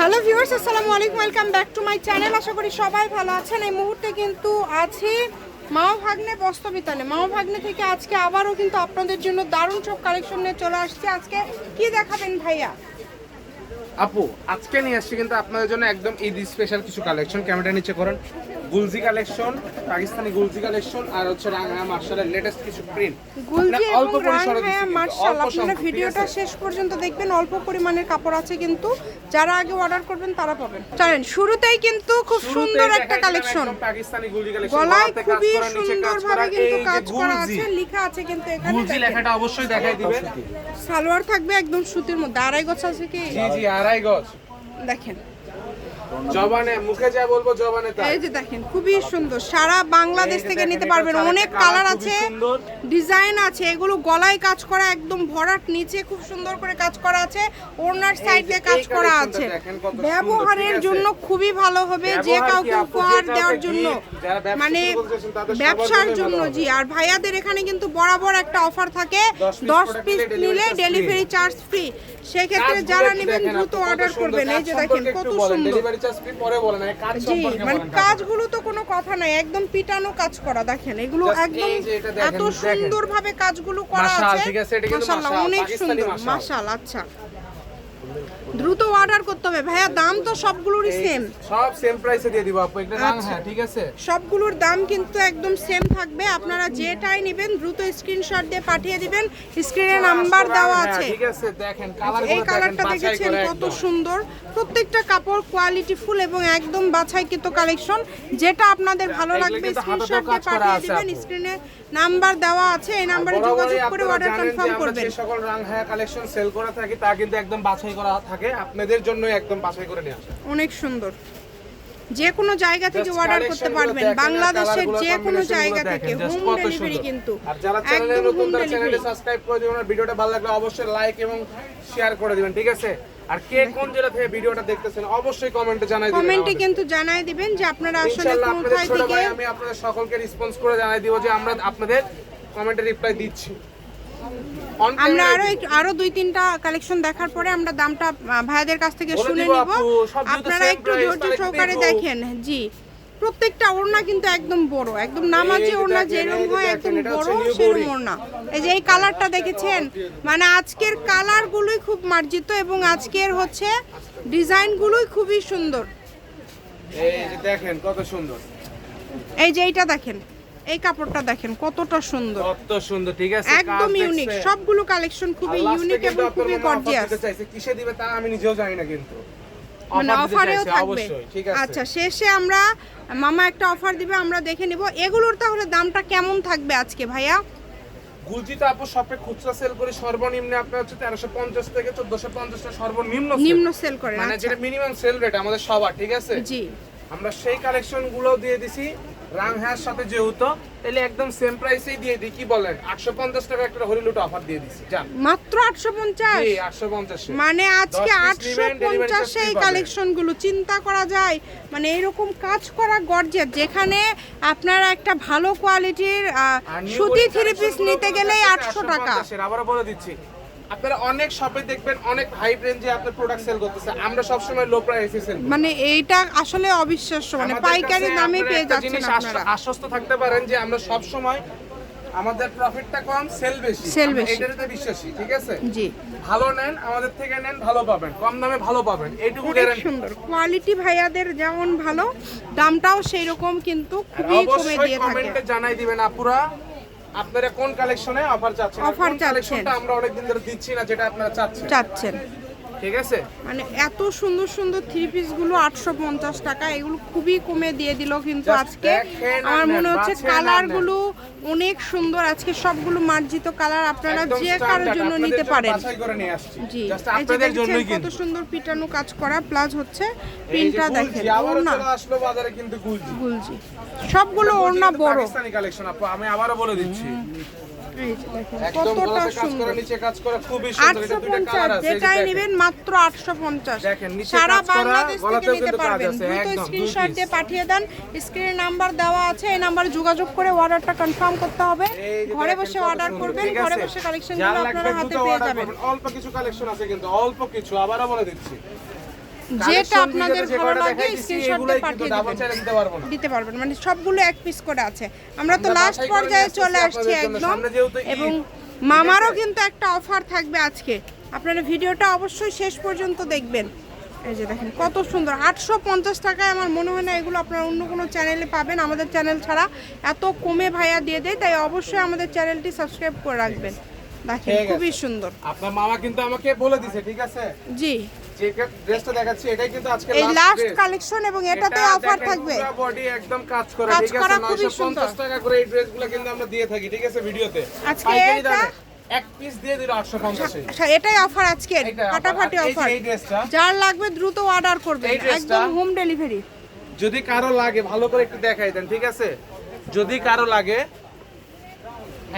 Hello viewers, আসসালামু আলাইকুম, welcome back to my channel. আশা করি সবাই ভালো আছেন। এই মুহূর্তে কিন্তু আছি মামা ভাগ্নে বস্ত্রবিতানে। মামা ভাগ্নে থেকে আজকে আবারও কিন্তু আপনাদের জন্য দারুণ সব কালেকশন নিয়ে চলে আসছে। আজকে কি দেখাবেন ভাইয়া? আপু আজকে নিয়ে আসছি কিন্তু আপনাদের জন্য একদম ঈদ স্পেশাল কিছু কালেকশন। ক্যামেরা নিচে করেন। গুলজি কালেকশন, পাকিস্তানি গুলজি কালেকশন, আর হচ্ছে রাঙা মার্শালের লেটেস্ট কিছু প্রিন্ট। গুলজি এবং রাঙা মার্শাল, আপনারা ভিডিওটা শেষ পর্যন্ত দেখবেন। অল্প পরিমাণের কাপড় আছে কিন্তু যারা আগে অর্ডার করবেন তারা পাবেন। চলেন শুরুতেই কিন্তু খুব সুন্দর একটা কালেকশন, পাকিস্তানি গুলজি কালেকশন, গলায় খুবই সুন্দরভাবে কিন্তু কাজ করা আছে, লেখা আছে কিন্তু এখানে গুলজি লেখাটা অবশ্যই দেখাই দিবেন। সালোয়ার থাকবে একদম সুতির মধ্যে, আড়াই গজ আছে কি? জি জি, আড়াই গজ। দেখেন জবানে মুখে যা বলবো জবানে তাই। এই যে দেখেন খুবই সুন্দর, সারা বাংলাদেশ থেকে নিতে পারবেন। অনেক কালার আছে, ডিজাইন আছে। এগুলো গলায় কাজ করা, একদম ভরাট, নিচে খুব সুন্দর করে কাজ করা আছে, ওড়নার সাইডে কাজ করা আছে। ব্যবহারের জন্য খুবই ভালো হবে, যে কাউকে উপহার দেওয়ার জন্য, মানে ব্যবসার জন্য। জি, আর ভাইয়াদের এখানে কিন্তু বরাবর একটা অফার থাকে, 10 পিস নিলে ডেলিভারি চার্জ ফ্রি। সেক্ষেত্রে যারা নেবেন দ্রুত অর্ডার করবেন। এই যে দেখেন কত সুন্দর, জি মানে কাজগুলো তো কোনো কথা নাই, একদম পিটানো কাজ করা। দেখেন এগুলো একদম এত সুন্দরভাবে কাজগুলো করা আছে, মাশাআল্লাহ অনেক সুন্দর, মাশাআল্লাহ। আচ্ছা, দ্রুত অর্ডার করতে হবে ভাইয়া। দাম তো সবগুলোরই সেম, সব সেম প্রাইসে দিয়ে দিব আপু। একটা দাম, হ্যাঁ ঠিক আছে, সবগুলোর দাম কিন্তু একদম সেম থাকবে। আপনারা যেটাই নেবেন দ্রুত স্ক্রিনশট দিয়ে পাঠিয়ে দিবেন, স্ক্রিনে নাম্বার দেওয়া আছে। ঠিক আছে, দেখেন কালারগুলো, এই কালারটা দেখেছেন কত সুন্দর। প্রত্যেকটা কাপড় কোয়ালিটি ফুল এবং একদম বাছাইকৃত কালেকশন। যেটা আপনাদের ভালো লাগবে স্ক্রিনশট দিয়ে পাঠিয়ে দিবেন, স্ক্রিনে নাম্বার দেওয়া আছে, এই নম্বরে যোগাযোগ করে অর্ডার কনফার্ম করবেন। যে সকল রাংহায়া কালেকশন সেল করা থাকে তা কিন্তু একদম বাছাই করা থাকে, আপনাদের জন্য একদম বাছাই করে নিয়ে আসা। অনেক সুন্দর, যে কোনো জায়গা থেকে অর্ডার করতে পারবেন, বাংলাদেশের যে কোনো জায়গা থেকে হোম ডেলিভারি কিন্তু। আর যারা চ্যানেলে নতুন তারা চ্যানেলটি সাবস্ক্রাইব করে দিবেন, আর ভিডিওটা ভালো লাগলে অবশ্যই লাইক এবং শেয়ার করে দিবেন, ঠিক আছে? আর কে কোন জেলা থেকে ভিডিওটা দেখতেছেন অবশ্যই কমেন্টে জানাই দিবেন, কমেন্টে কিন্তু জানাই দিবেন যে আপনারা আসলে কোথায় থেকে। আমি আপনাদের সকলকে রেসপন্স করে জানাই দিব যে আমরা আপনাদের কমেন্টে রিপ্লাই দিচ্ছি। আমরা আরো 2-3টা কালেকশন দেখার পরে আমরা দামটা ভাইয়াদের কাছ থেকে শুনে নিব। আপনারা একটু ধৈর্য সহকারে দেখেন। জি, প্রত্যেকটা ওড়না কিন্তু একদম বড়, একদম নামাজি ওড়না যেরকম হয় একদম বড় সেরকম ওড়না। এই যে এই কালারটা দেখেছেন, মানে আজকের কালারগুলোই খুব মার্জিত এবং আজকের হচ্ছে ডিজাইনগুলোই খুবই সুন্দর। এই যে দেখেন কত সুন্দর, এই যে এইটা দেখেন, এই কাপড়টা দেখেন কতটা সুন্দর, কত সুন্দর, ঠিক আছে, একদম ইউনিক। সবগুলো কালেকশন খুবই ইউনিক এবং খুবই গর্জিয়াস। কিসে দিবে তা আমি নিজেও জানি না, কিন্তু মানে অফারেও থাকবে। ঠিক আছে, আচ্ছা, শেষে আমরা মামা একটা অফার দিবে, আমরা দেখে নিব। এগুলোর তাহলে দামটা কেমন থাকবে আজকে ভাইয়া? গুলজি তো আপু শপে খুচরা সেল করে সর্বনিম্ন আপনার হচ্ছে 1350 থেকে 1450 টাকা সর্বনিম্ন সেল করে, মানে যেটা মিনিমাম সেল রেট আমাদের সবার, ঠিক আছে? জি, আমরা সেই কালেকশন গুলো দিয়ে দিছি রাংহার সাথে, যেহেতু তাহলে একদম সেম প্রাইসেই দিয়ে দিই। কি বলেন, 850 টাকা একটা হরিলুট অফার দিয়ে দিছি। জান মাত্র 850? জি 850, মানে আজকে 850 এই কালেকশন গুলো চিন্তা করা যায়। মানে এরকম কাজ করা গর্জিয়াস, যেখানে আপনারা একটা ভালো কোয়ালিটির সুতি থ্রি পিস নিতে গেলেই 800 টাকা। আবারও বলে দিচ্ছি, আপনারা অনেক শপে দেখবেন অনেক হাই রেঞ্জে আপনার প্রোডাক্ট সেল করতেছে, আমরা সব সময় লো প্রাইসে সেল করি। মানে এইটা আসলে অবিশ্বাস্য, মানে পাইকারি দামে পেয়ে যাচ্ছেন আপনারা। আশ্বস্ত থাকতে পারেন যে আমরা সব সময় আমাদের প্রফিটটা কম, সেল বেশি, এটাতে বিশ্বাসী, ঠিক আছে? জি, ভালো নেন, আমাদের থেকে নেন, ভালো পাবেন, কম দামে ভালো পাবেন, এইটুকু গ্যারান্টি। সুন্দর কোয়ালিটি, ভাইয়াদের যেমন ভালো, দামটাও সেই রকম কিন্তু খুবই কমে দিয়ে থাকে। কমেন্টে জানাই দিবেন আপুরা আপনারা কোন কালেকশনে অফার চাচ্ছেন, অফার কালেকশনটা আমরা অনেকদিন ধরে দিচ্ছি না, যেটা আপনারা চাচ্ছেন, ঠিক আছে? মানে এত সুন্দর সুন্দর থ্রি পিস গুলো 850 টাকা, এগুলো খুবই কমে দিয়ে দিল কিন্তু আজকে। আমার মনে হচ্ছে কালার গুলো অনেক সুন্দর আজকে, সবগুলো মার্জিত কালার, আপনারা যে কারোর জন্য নিতে পারেন। জি, আপনাদের জন্যই কত সুন্দর পিটানো কাজ করা, প্লাস হচ্ছে প্রিন্টটা দেখেন। ওড়না আসলো বাজারে কিন্তু গুলজি সবগুলো ওড়না বড় পাকিস্তানি কালেকশন আপু, আমি আবারো বলে দিচ্ছি। কতটা সুন্দর, নিচে কাজ করা খুবই সুন্দর। এটা দুটো কালার আছে, যেটাই নেবেন মাত্র 850। সারা বাংলাদেশ থেকে নিতে পারবেন, দ্রুত স্ক্রিনশট দিয়ে পাঠিয়ে দেন, স্ক্রিনে নাম্বার দেওয়া আছে, এই নম্বরে যোগাযোগ করে অর্ডারটা কনফার্ম করতে হবে। ঘরে বসে অর্ডার করবেন, ঘরে বসে কালেকশনগুলো আপনারা হাতে পেয়ে যাবেন। অল্প কিছু কালেকশন আছে কিন্তু, অল্প কিছু, আবারো বলে দিচ্ছি। যেটা আপনাদের ভালো লাগে স্ক্রিনশটে পাঠিয়ে ডাবল দিবেন, চাইলে দিতে পারবো না। দিতে পারবেন। মানে সবগুলো এক পিস করে আছে। আমরা তো আমরা লাস্ট বাছাই করে পর্যায়ে নিয়ে চলে আসছি আসছি আপনাদের জন্য। একদম। সামনে যেহেতু ঈদ, এবং ঠিক মামারও আছে? কিন্তু একটা অফার থাকবে আজকে, আপনারা ভিডিওটা অবশ্যই শেষ পর্যন্ত দেখবেন। এই যে দেখেন কত সুন্দর, 850 টাকায়। আমার মনে হয় না এগুলো আপনারা অন্য কোনো চ্যানেলে পাবেন, আমাদের চ্যানেল ছাড়া এত কমে ভাইয়া দিয়ে দেয়। তাই অবশ্যই আমাদের চ্যানেলটি সাবস্ক্রাইব করে রাখবেন। দেখেন ঠিক আছে। খুবই সুন্দর। আপনার মামা কিন্তু আমাকে বলে দিছে, ঠিক আছে, জি, যে ড্রেসটা দেখাচ্ছি এটাই কিন্তু আজকে এই লাস্ট লাস্ট কালেকশন এবং এটাতে অফার থাকবে। পুরো বডি একদম কাজ করা, কাজ ঠিক করা আছে, খুবই সুন্দর। 950 টাকা করে এই ড্রেসগুলো কিন্তু আমরা দিয়ে থাকি, ঠিক আছে, ভিডিওতে আজকে পাইকারি এটা দামে এক পিস দিয়ে দিল 850 এ। আচ্ছা, এটাই অফার আজকে, এইটা offer। ফাটাফাটি আর এই যে অফার। এই ড্রেসটা যার লাগবে দ্রুত অর্ডার করবেন, এই ড্রেসটা একদম হোম ডেলিভারি। যদি কারো লাগে ভালো করে একটু দেখাই দেন, ঠিক আছে, যদি কারো লাগে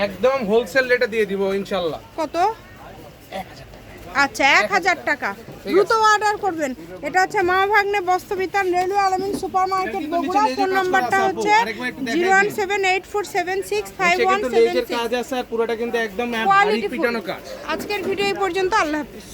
একদম হোলসেল রেটে দিয়ে দিব ইনশাআল্লাহ। কত? আচ্ছা 1000 টাকা, দ্রুত অর্ডার করবেন। এটা হচ্ছে মা ভাগ্নে বস্ত্রবিতান, রেলওয়ে আলামিন সুপার মার্কেট বগুড়া। ফোন নাম্বারটা হচ্ছে 01784765176। কাজ আছে আর পুরোটা কিন্তু একদম ভারী কোয়ালিটি পিটানো কাজ। আজকের ভিডিও এই পর্যন্ত, আল্লাহ হাফেজ।